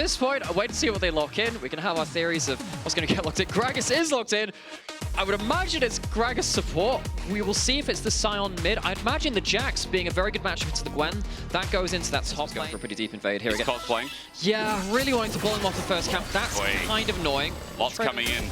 this point, I wait to see what they lock in. We can have our theories of what's going to get locked in. Gragas is locked in. I would imagine it's Gragas support. We will see if it's the Sion mid. I'd imagine the Jax being a very good matchup to the Gwen. That goes into that top lane. For a pretty deep invade here again. Cosplaying. Yeah, really wanting to pull him off the first camp. That's kind of annoying. Lots coming in.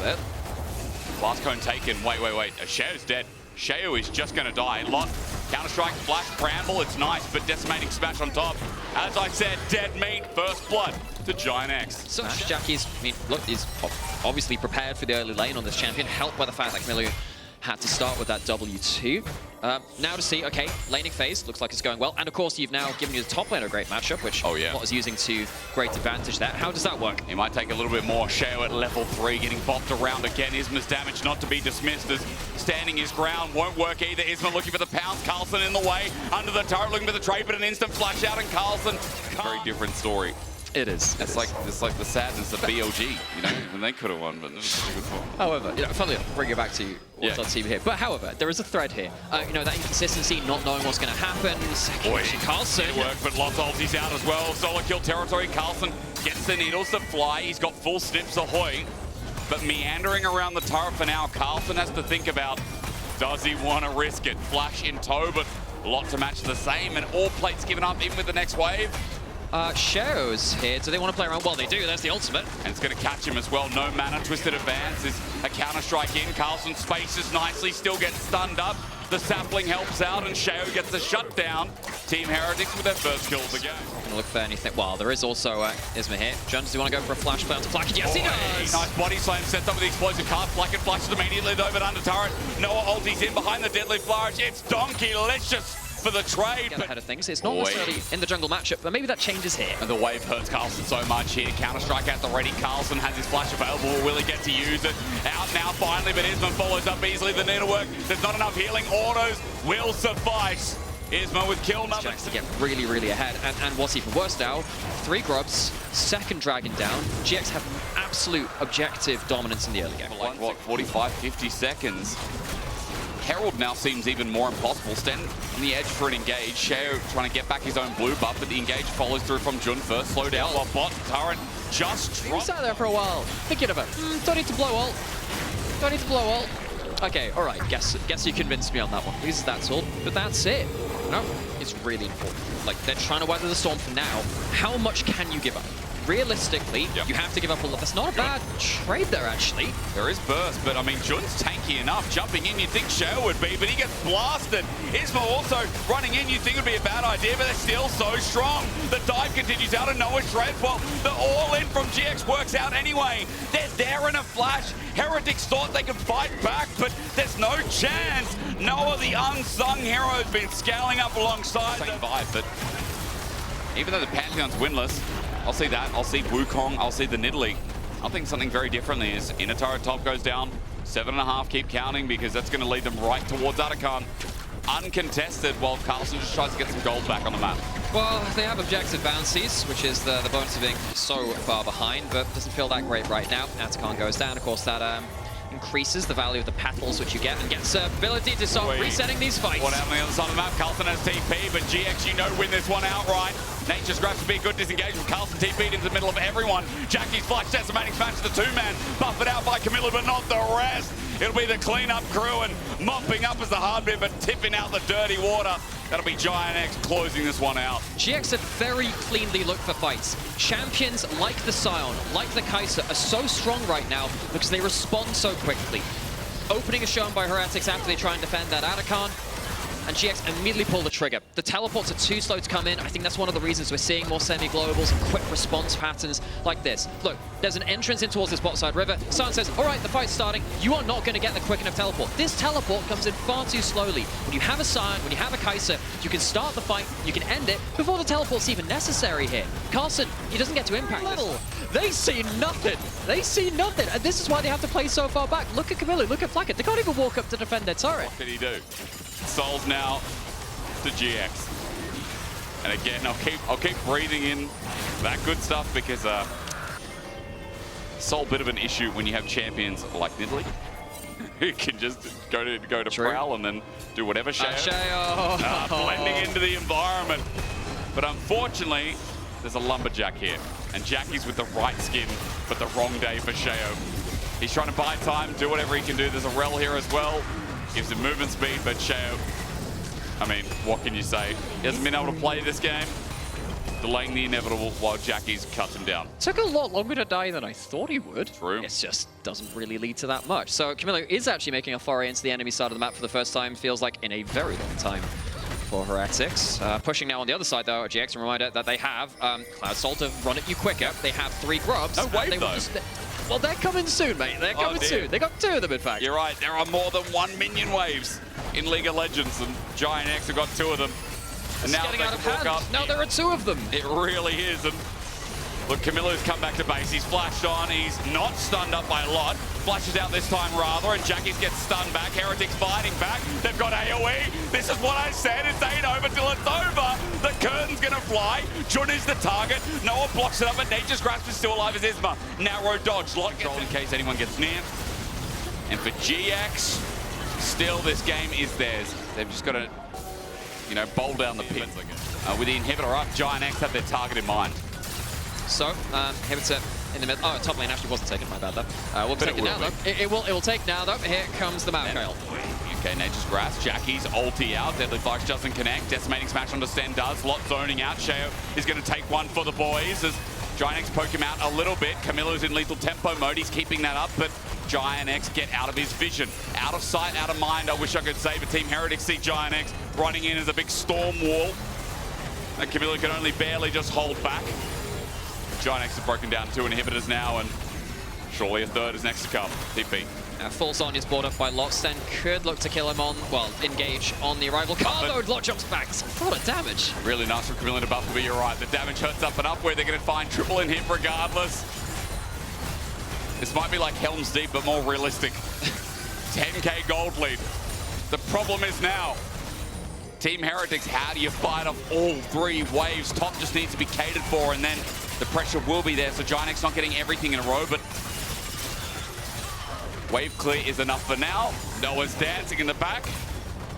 Last cone taken. Wait. Shao's dead. Shao is just going to die. Lot, Counter-Strike, Flash, Bramble. It's nice, but Decimating Smash on top. As I said, dead meat, first blood to GiantX. So Jackie's, I mean, look, he's obviously prepared for the early lane on this champion, helped by the fact that Camilo had to start with that W2. Now to see, okay, laning phase looks like it's going well. And of course, you've now given you the top lane a great matchup, which Lot is using to great advantage there. How does that work? He might take a little bit more. Shao at level 3, getting bopped around again. Isma's damage not to be dismissed as standing his ground won't work either. Isma looking for the pounce. Carlson in the way, under the turret looking for the trade, but an instant flash out, and Carlson. Very different story. It is. It's like the sadness of BLG, you know, when they could have won, but it was a good one. However, you know, funnily enough, bring it back to what's on TV here. But however, there is a thread here. You know, that inconsistency, not knowing what's going to happen. Carlson. It worked, but Lot's ulti's out as well. Solo kill territory. Carlson gets the needles to fly. He's got full snips ahoy. But meandering around the turret for now, Carlson has to think about, does he want to risk it? Flash in tow, but Lot to match the same, and all plates given up even with the next wave. Shao's here. Do they want to play around? Well, they do. There's the ultimate. And it's going to catch him as well. No mana. Twisted Advance is a counter-strike in. Carlson spaces nicely. Still gets stunned up. The sapling helps out, and Shao gets a shutdown. Team Heretics with their first kills again. Not going to look for anything. Well, there is also Isma here. Jones, do you want to go for a flash play onto Flack? Yes, he does! Nice body slam sets up with the explosive cast. Flack flashes immediately over under turret. Noah ulti's in behind the deadly flourish. It's Donkey-licious for the trade. Get ahead of things. It's not necessarily in the jungle matchup, but maybe that changes here. And the wave hurts Carlson so much here. Counter-Strike at the ready. Carlson has his flash available. Will he get to use it? Out now finally, but Isma follows up easily. The needlework. There's not enough healing. Autos will suffice. Isma with kill number. To get really, really ahead. And what's even worse now, 3 grubs, second dragon down. GX have absolute objective dominance in the early game. Like what, 45, 50 seconds? Herald now seems even more impossible. Sten on the edge for an engage. Shao trying to get back his own blue buff, but the engage follows through from Jun first. Slow down while bot turret just dropped. He sat there for a while, thinking of it. Don't need to blow ult. Don't need to blow ult. Okay, all right. Guess you convinced me on that one. Because that's all. But that's it. No, it's really important. Like, they're trying to weather the storm for now. How much can you give up? Realistically, you have to give up a lot. That's not a bad trade there, actually. There is burst, but I mean, Jun's tanky enough. Jumping in, you'd think Shao would be, but he gets blasted. Isma also running in, you'd think it would be a bad idea, but they're still so strong. The dive continues out, and Noah shreds. Well, the all-in from GX works out anyway. They're there in a flash. Heretics thought they could fight back, but there's no chance. Noah, the unsung hero, has been scaling up alongside. Same vibe, but even though the Pantheon's winless, I'll see that. I'll see Wukong. I'll see the Nidalee. I think something very differently is inner turret top goes down. 7.5, keep counting because that's going to lead them right towards Atakan. Uncontested while Carlson just tries to get some gold back on the map. Well, they have objective bouncies, which is the bonus of being so far behind, but doesn't feel that great right now. Atakan goes down. Of course, that increases the value of the petals which you get and gets ability to start resetting these fights. What happened on the other side of the map? Carlson has TP, but GX, you know, win this one outright. Nature's Grasp to be a good disengagement. Carlson TP'd into the middle of everyone. Jackie's flash, decimating smash to the 2-man. Buffed out by Camilla, but not the rest. It'll be the cleanup crew, and mopping up is the hard bit, but tipping out the dirty water. That'll be GiantX closing this one out. GX have very cleanly looked for fights. Champions like the Sion, like the Kai'Sa, are so strong right now because they respond so quickly. Opening is shown by Heretics after they try and defend that Atakan. And GX immediately pull the trigger. The teleports are too slow to come in. I think that's one of the reasons we're seeing more semi-globals and quick response patterns like this. Look, there's an entrance in towards this bot side river. Sion says, all right, the fight's starting. You are not going to get the quick enough teleport. This teleport comes in far too slowly. When you have a Sion, when you have a Kai'Sa, you can start the fight, you can end it before the teleport's even necessary here. Carlson, he doesn't get to impact this. They see nothing. They see nothing. And this is why they have to play so far back. Look at Camilla, look at Flacket. They can't even walk up to defend their turret. What can he do? Souls now to GX. And again, I'll keep breathing in that good stuff because it's a bit of an issue when you have champions like Nidalee who can just go to Prowl and then do whatever blending into the environment. But unfortunately, there's a lumberjack here. And Jackie's with the right skin, but the wrong day for Sheo. He's trying to buy time, do whatever he can do. There's a Rel here as well. Gives him movement speed, but Sheo, I mean, what can you say? He hasn't been able to play this game. Delaying the inevitable while Jackie's cuts him down. Took a lot longer to die than I thought he would. True. It just doesn't really lead to that much. So Camilo is actually making a foray into the enemy side of the map for the first time, feels like in a very long time for Heretics. Pushing now on the other side though, GX, a reminder that they have KazaLoLL to run at you quicker. They have 3 grubs. No wave though. Well, they're coming soon, mate. They're coming soon. They got 2 of them, in fact. You're right. There are more than 1 minion waves in League of Legends, and GiantX have got 2 of them. And now getting out of hand. Now there are 2 of them. It really is. And look, Camilo's come back to base. He's flashed on. He's not stunned up by a lot. Flashes out this time rather, and Jackie's gets stunned back. Heretics fighting back. They've got AoE. This is what I said. It ain't over till it's over. The curtain's going to fly. Jun is the target. Noah blocks it up, but Nature's Grasp is still alive as Isma. Narrow dodge. Lock control in case anyone gets near. And for GX, still this game is theirs. They've just got to, you know, bowl down the pit. With the inhibitor up, GiantX have their target in mind. So, inhibitor in the middle. Oh, top lane actually wasn't taken, my bad though. We'll take it now though. It will take now though. Here comes the Malkail. Okay, Nature's Grasp. Jackie's ulti out. Deadly Flash doesn't connect. Decimating Smash on the Sten does. Lot zoning out. Sheo is going to take one for the boys as GiantX poke him out a little bit. Camilo's in lethal tempo mode. He's keeping that up, but GiantX get out of his vision. Out of sight, out of mind, I wish I could say, but Team Heretics see GiantX running in as a big storm wall. And Camilo can only barely just hold back. GiantX have broken down 2 inhibitors now, and surely a 3rd is next to come. TP. Full Sonya's brought up by Locksten. Could look to kill him on, well, engage on the arrival. Carlo, Lock jumps back. It's a lot of damage. Really nice from Camilo to buff, but you're right. The damage hurts up and up where they're going to find triple in hit regardless. This might be like Helm's Deep, but more realistic. 10k gold lead. The problem is now, Team Heretics, how do you fight off all 3 waves? Top just needs to be catered for, and then the pressure will be there. So GiantX not getting everything in a row, but wave clear is enough for now. Noah's dancing in the back,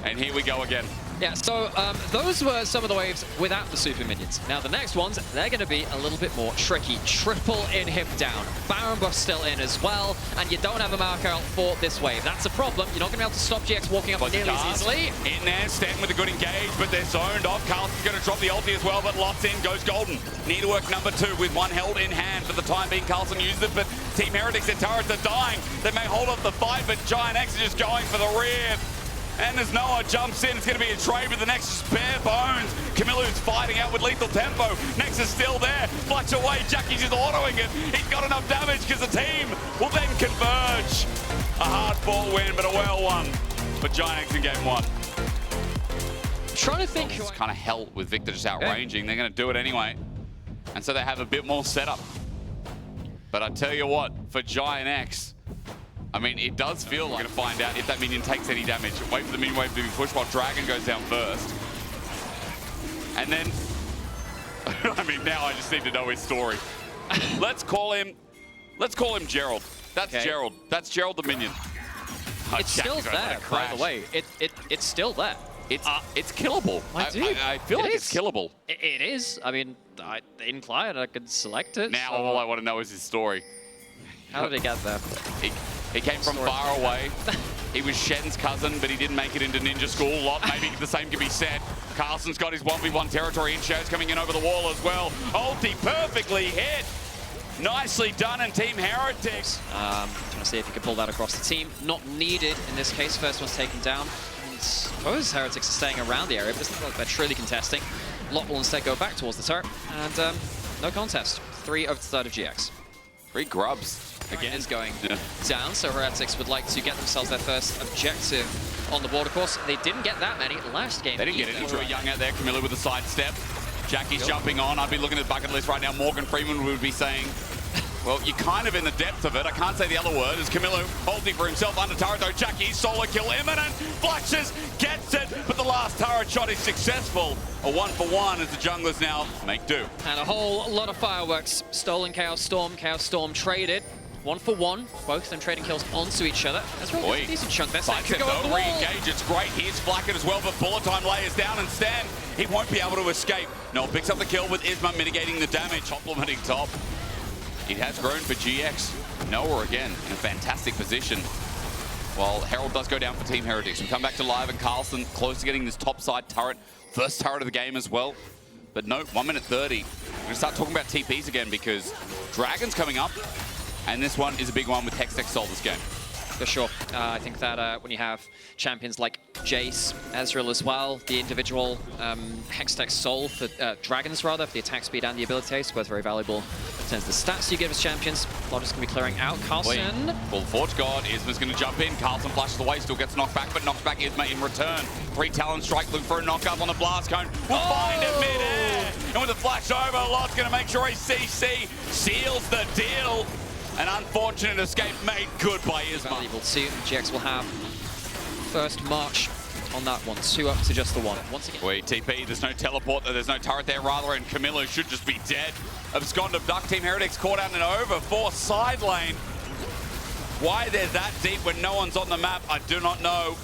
and here we go again. Yeah, so those were some of the waves without the super minions. Now the next ones, they're going to be a little bit more tricky. Triple inhib down. Baron buff still in as well, and you don't have a Malkail for this wave. That's a problem. You're not going to be able to stop GX walking up nearly as easily. In there, Sten with a good engage, but they're zoned off. Carlson's going to drop the ulti as well, but lots in goes Golden. Needlework number 2 with 1 held in hand. For the time being, Carlson used it, but Team Heretics, their turrets are dying. They may hold up the fight, but GiantX are just going for the rear. And as Noah jumps in, it's going to be a trade with the Nexus bare bones. Camilo's fighting out with lethal tempo. Nexus still there. Flush away. Jackie's just autoing it. He's got enough damage because the team will then converge. A hard-fought win, but a well won for GiantX in game 1. Trying to think. It's kind of hell with Victor just outranging. They're going to do it anyway. And so they have a bit more setup. But I tell you what, for GiantX, I mean, it does feel like we're going to find out if that minion takes any damage. Wait for the minion wave to be pushed while Dragon goes down first. And then, I mean, now I just need to know his story. Let's call him Gerald. That's okay. Gerald. That's Gerald the minion. It's still there, by the way. It's still there. It's killable. I feel like it's killable. It is. I mean, in client, I could select it. Now all I want to know is his story. How did he get there? He came from far away. He was Shen's cousin, but he didn't make it into ninja school. Maybe the same can be said. Carlson's got his 1v1 territory, and Show's coming in over the wall as well. Ulti perfectly hit. Nicely done, and Team Heretics. Trying to see if he can pull that across the team. Not needed in this case. First one's taken down. I suppose Heretics are staying around the area, but it doesn't look like they're truly contesting. Lot will instead go back towards the turret, and no contest. 3 over the side of GX. 3 grubs. Again, is going down, so Heretics would like to get themselves their first objective on the board. Of course, they didn't get that many last game. They didn't get it. Drew Young out there, Camilo with a sidestep. Jackie's jumping on. I'd be looking at the bucket list right now. Morgan Freeman would be saying, well, you're kind of in the depth of it. I can't say the other word. As Camilo holding for himself under turret, though. Jackie, solo kill imminent. Flashes, gets it, but the last turret shot is successful. A 1-for-1 as the junglers now make do. And a whole lot of fireworks. Stolen Chaos Storm traded. 1 for 1. Both of them trading kills onto each other. That's really a decent chunk. That's Like to go over the re-engage, it's great. Here's Flacket as well, but Bullet Time layers down and Stan. He won't be able to escape. Noel picks up the kill with Isma mitigating the damage, complementing top. It has grown for GX. Noah again in a fantastic position. While Herald does go down for Team Heretics. We come back to live and Carlson close to getting this top side turret. First turret of the game as well. But no, 1 minute 30. We're going to start talking about TPs again because Dragon's coming up. And this one is a big one with Hextech Soul this game. For sure. I think that when you have champions like Jace, Ezreal as well, the individual Hextech Soul for Dragons rather, for the attack speed and the ability haste, both very valuable in terms of the stats you give as champions. Logic going to be clearing out. Carlson. Full Forge God. Isma's going to jump in. Carlson flashes away, still gets knocked back, but knocks back Isma in return. 3 Talon Strike looking for a knockup on the blast cone. We'll find it mid-air. And with a flash over, Lot's going to make sure his CC seals the deal. An unfortunate escape made good by Isma. Valuable too. GX will have first march on that one. 2 up to just the 1. Once again. Wait, TP, there's no teleport, there's no turret there rather, and Camilo should just be dead. Abscond Duck Team Heretics caught out and over for side lane. Why they're that deep when no one's on the map, I do not know.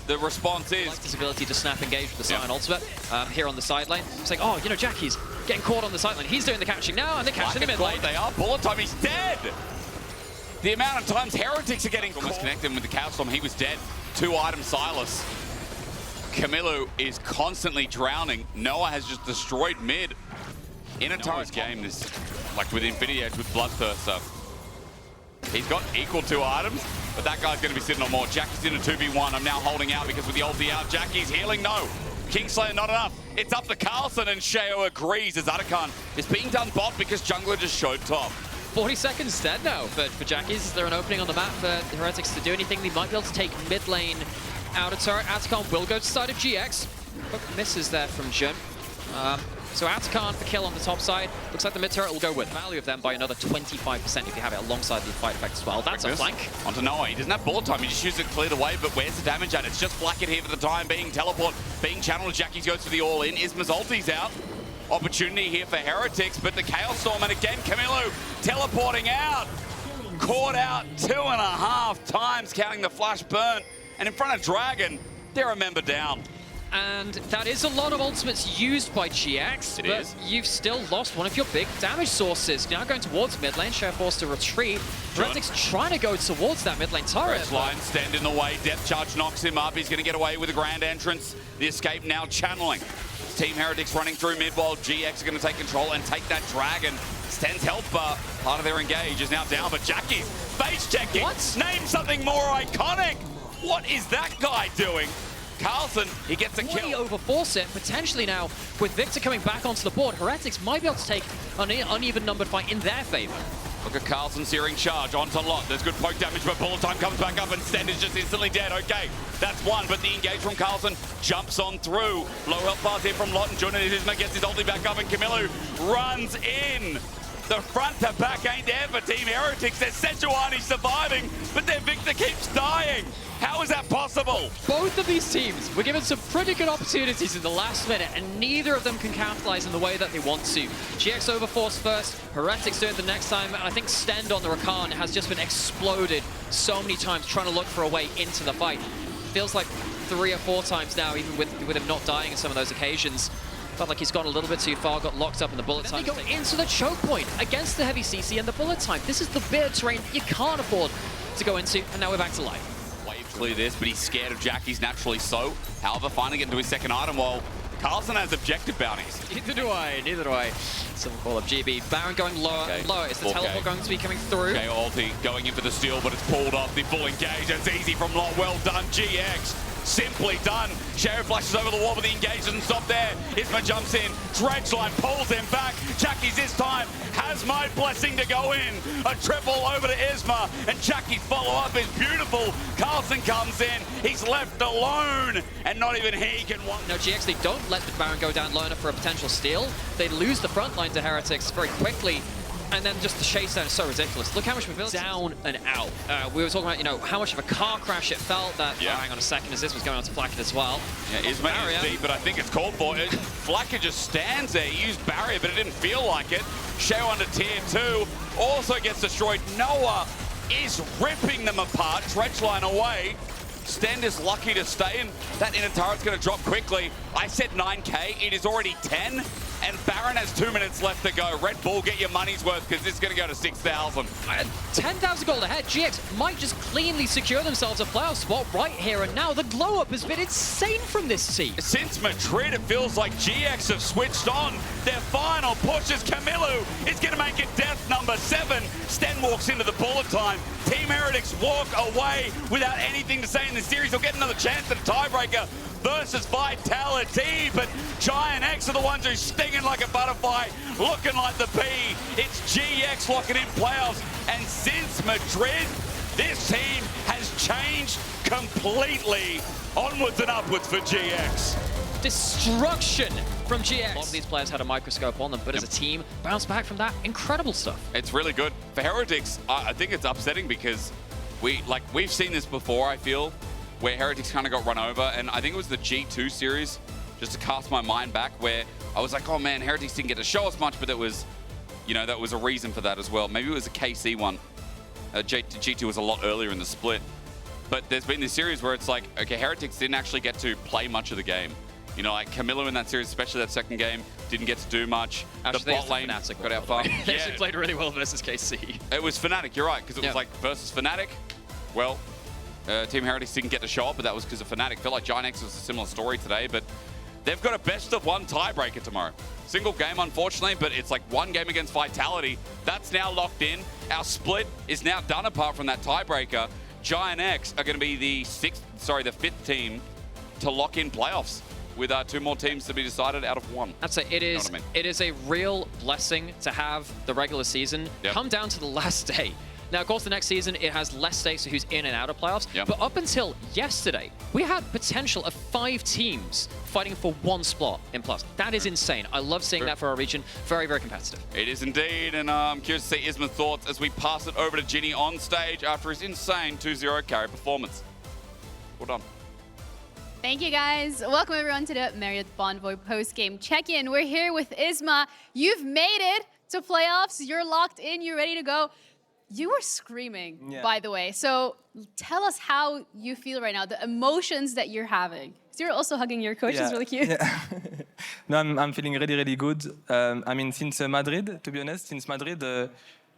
The response is... His ability to snap engage with the Sion ultimate here on the side lane. It's like, oh, you know, Jackie's getting caught on the side lane. He's doing the catching now, and they're catching the mid lane. They are. Bullet Time, he's dead! The amount of times Heretics are getting almost connected with the Cow Storm, he was dead. 2 items Silas. Camilo is constantly drowning. Noah has just destroyed mid. In a Noah's game, this like with Infinity Edge with Bloodthirster. He's got equal 2 items, but that guy's going to be sitting on more. Jackie's in a 2v1. I'm now holding out because with the ulti out, Jackie's healing. No. Kingslayer not enough. It's up to Carlson, and Sheo agrees as Atakan is being done bot because Jungler just showed top. 40 seconds dead now for Jackies. Is there an opening on the map for the Heretics to do anything? They might be able to take mid lane out of turret. Atakan will go to side of GX. But misses there from Jun. So Atakan for kill on the top side. Looks like the mid turret will go with value of them by another 25% if you have it alongside the fight effect as well. That's a flank. Onto Noah. He doesn't have bullet time. He just uses it to clear the way, but where's the damage at? It's just Blackett here for the time being. Teleport being channeled. Jackies goes for the all-in. Isma's ulti's out. Opportunity here for Heretics, but the Chaos Storm, and again, Camilo teleporting out. Caught out 2.5 times, counting the flash burn. And in front of Dragon, they're a member down. And that is a lot of ultimates used by GX, but you've still lost one of your big damage sources. Now going towards mid lane, Share forced to retreat. Heretics trying to go towards that mid lane turret. Red line stand in the way, Depth Charge knocks him up. He's going to get away with a grand entrance. The escape now channeling. Team Heretics running through mid while GX are going to take control and take that Dragon. Sten's health bar, part of their engage, is now down, but Jackie's face checking. What? Name something more iconic. What is that guy doing? Carlson, he gets a kill. Overforce it, potentially now, with Victor coming back onto the board, Heretics might be able to take an uneven numbered fight in their favor. Look at Carlson searing charge onto Lot. There's good poke damage, but Bullet Time comes back up and Sten is just instantly dead. Okay, that's one, but the engage from Carlson jumps on through. Low health bars here from Lot, and Jordan Isma gets his ulti back up, and Camilo runs in. The front to back ain't there for Team Heretics. There's Sejuani surviving, but their Victor keeps dying. How is that possible? Both of these teams were given some pretty good opportunities in the last minute, and neither of them can capitalize in the way that they want to. GX overforce first, Heretics do it the next time, and I think Stend on the Rakan has just been exploded so many times trying to look for a way into the fight. Feels like 3 or 4 times now, even with him not dying in some of those occasions. Felt like he's gone a little bit too far, got locked up in the bullet time. They go into the choke point against the heavy CC and the bullet time. This is the beard terrain you can't afford to go into, and now we're back to life. Wave clear this, but he's scared of Jackie's naturally so. However, finally getting to his second item while Carlson has objective bounties. Neither do I. Someone call up GB. Baron going lower. Lower. Is the teleport going to be coming through? Okay, ulti going in for the steal, but it's pulled off. The full engage. It's easy from Lot. Well done, GX. Simply done. Sheriff flashes over the wall, but the engage doesn't stop there. Isma jumps in. Dredgeline pulls him back. Jackie's this time has my blessing to go in. A triple over to Isma, and Jackie's follow-up is beautiful. Carlson comes in. He's left alone, and not even he can one. No, GX, they don't let the Baron go down low enough for a potential steal. They lose the front line to Heretics very quickly. And then just the chase down is so ridiculous. Look how much mobility. Down and out. We were talking about, you know, how much of a car crash it felt that, Yeah. hang on a second, as this was going on to Flacken as well. Yeah, Isma is deep, but I think it's called for it. Flacker just stands there. He used barrier, but it didn't feel like it. Shao under tier 2 also gets destroyed. Noah is ripping them apart. Trenchline away. Stend is lucky to stay, and that inner turret's going to drop quickly. I said 9K. It is already 10, and Baron has 2 minutes left to go. Red Bull, get your money's worth, because this is going to go to 6,000. 10,000 gold ahead. GX might just cleanly secure themselves a playoff spot right here and now. The glow-up has been insane from this team. Since Madrid, it feels like GX have switched on. Their final push is Camilo is going to make it death number 7. Sten walks into the bullet time. Team Heretics walk away without anything to say in the series. They'll get another chance at a tiebreaker versus Vitality, but GiantX are the ones who's stinging like a butterfly, looking like the bee. It's GX locking in playoffs, and since Madrid, this team has changed completely. Onwards and upwards for GX. Destruction from GX. A lot of these players had a microscope on them, but as a team, bounced back from that. Incredible stuff. It's really good. For Heretics, I think it's upsetting because we've seen this before, I feel, where Heretics kind of got run over, and I think it was the G2 series, just to cast my mind back, where I was like, oh man, Heretics didn't get to show us much, but that was, you know, that was a reason for that as well. Maybe it was a KC one. G2 was a lot earlier in the split. But there's been this series where it's like, okay, Heretics didn't actually get to play much of the game. You know, like Camilo in that series, especially that second game, didn't get to do much. Actually, the bot lane got out far. They actually played really well versus KC. It was Fnatic, you're right, because it was like versus Fnatic. Well, Team Heretics didn't get to show up, but that was because of Fnatic. Felt like GiantX was a similar story today, but they've got a best of 1 tiebreaker tomorrow. Single game, unfortunately, but it's like 1 game against Vitality. That's now locked in. Our split is now done apart from that tiebreaker. GiantX are going to be the 5th team to lock in playoffs, with 2 more teams to be decided out of 1. I'd say it is. You know what I mean? It is a real blessing to have the regular season come down to the last day. Now, of course, the next season, it has less stakes to who's in and out of playoffs. But up until yesterday, we had potential of 5 teams fighting for 1 spot in plus. That is insane. I love seeing that for our region. Very, very competitive. It is indeed, and I'm curious to see Isma's thoughts as we pass it over to Ginny on stage after his insane 2-0 carry performance. Well done. Thank you, guys. Welcome, everyone, to the Marriott Bonvoy post-game check-in. We're here with Isma. You've made it to playoffs. You're locked in. You're ready to go. You were screaming, by the way. So tell us how you feel right now, the emotions that you're having. So you're also hugging your coach. It's really cute. Yeah. No, I'm feeling really, really good. I mean, since Madrid, to be honest, since Madrid,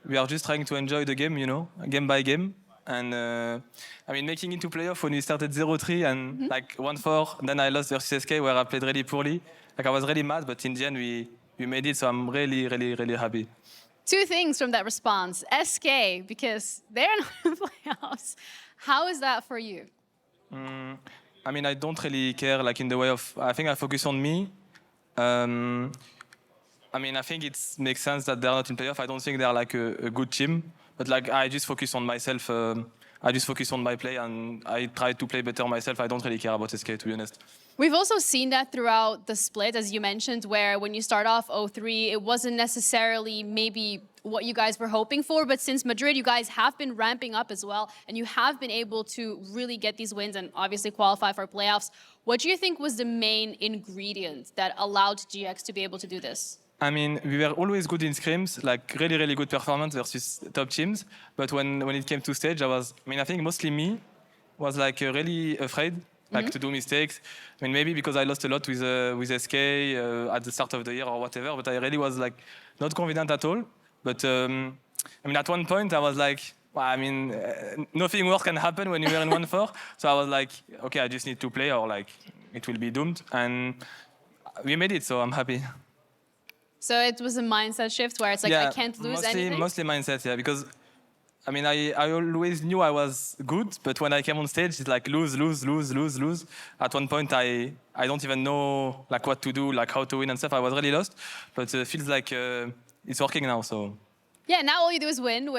we are just trying to enjoy the game, you know, game by game. And I mean, making it to playoff when we started 0-3 and like 1-4, then I lost versus SK where I played really poorly. Like I was really mad, but in the end we made it. So I'm really, really, really happy. 2 things from that response. SK, because they're not in playoffs. How is that for you? I mean, I don't really care, like in the way of, I think I focus on me. I mean, I think it makes sense that they're not in playoff. I don't think they're like a good team, but like I just focus on myself. I just focus on my play and I try to play better myself. I don't really care about SK, to be honest. We've also seen that throughout the split, as you mentioned, where when you start off 0-3, it wasn't necessarily maybe what you guys were hoping for, but since Madrid, you guys have been ramping up as well, and you have been able to really get these wins and obviously qualify for playoffs. What do you think was the main ingredient that allowed GX to be able to do this? I mean, we were always good in scrims, like really, really good performance versus top teams. But when it came to stage, I think mostly me was like really afraid, like to do mistakes. I mean, maybe because I lost a lot with SK at the start of the year or whatever, but I really was like not confident at all. But I mean, at one point I was like, well, I mean, nothing worse can happen when you were in 1-4. So I was like, okay, I just need to play or like it will be doomed. And we made it, so I'm happy. So it was a mindset shift where it's like, I can't lose anything? Mostly mindset, yeah, because I mean, I always knew I was good, but when I came on stage, it's like lose. At one point, I don't even know like what to do, like how to win and stuff. I was really lost, but it feels like it's working now, so. Yeah, now all you do is win,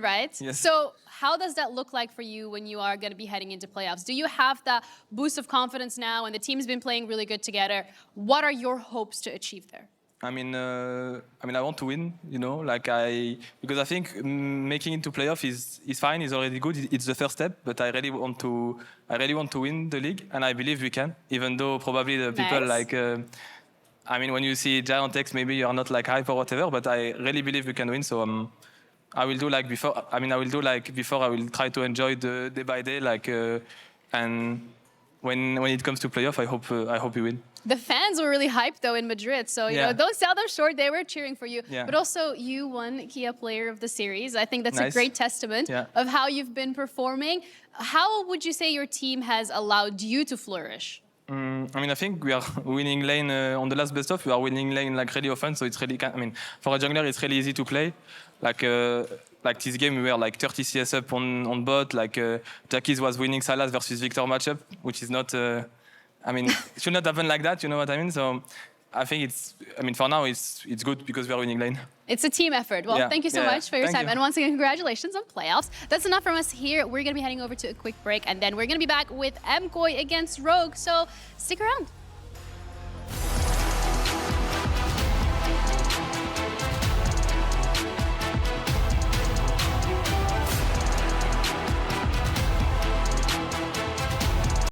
right? Yes. So how does that look like for you when you are going to be heading into playoffs? Do you have that boost of confidence now, and the team's been playing really good together? What are your hopes to achieve there? I mean, I want to win, you know, because I think making it to playoff is fine, is already good. It's the first step, but I really want to win the league, and I believe we can, even though probably the people when you see GiantX, maybe you're not like hype or whatever, but I really believe we can win. So I will do like before. I will try to enjoy the day by day, and when it comes to playoff, I hope we win. The fans were really hyped though in Madrid, so you know, don't sell them short. They were cheering for you. But also, you won Kia Player of the Series. I think that's a great testament of how you've been performing. How would you say your team has allowed you to flourish? I think we are winning lane on the last best of. We are winning lane like really often, so it's really. For a jungler, it's really easy to play. Like this game, we were like 30 CS up on bot. Jackie's was winning Salas versus Victor matchup, which is not. It should not happen like that. You know what I mean? So I think for now it's good because we are winning lane. It's a team effort. Well, thank you so much for your time. And once again, congratulations on playoffs. That's enough from us here. We're going to be heading over to a quick break, and then we're going to be back with MKOI against Rogue. So stick around.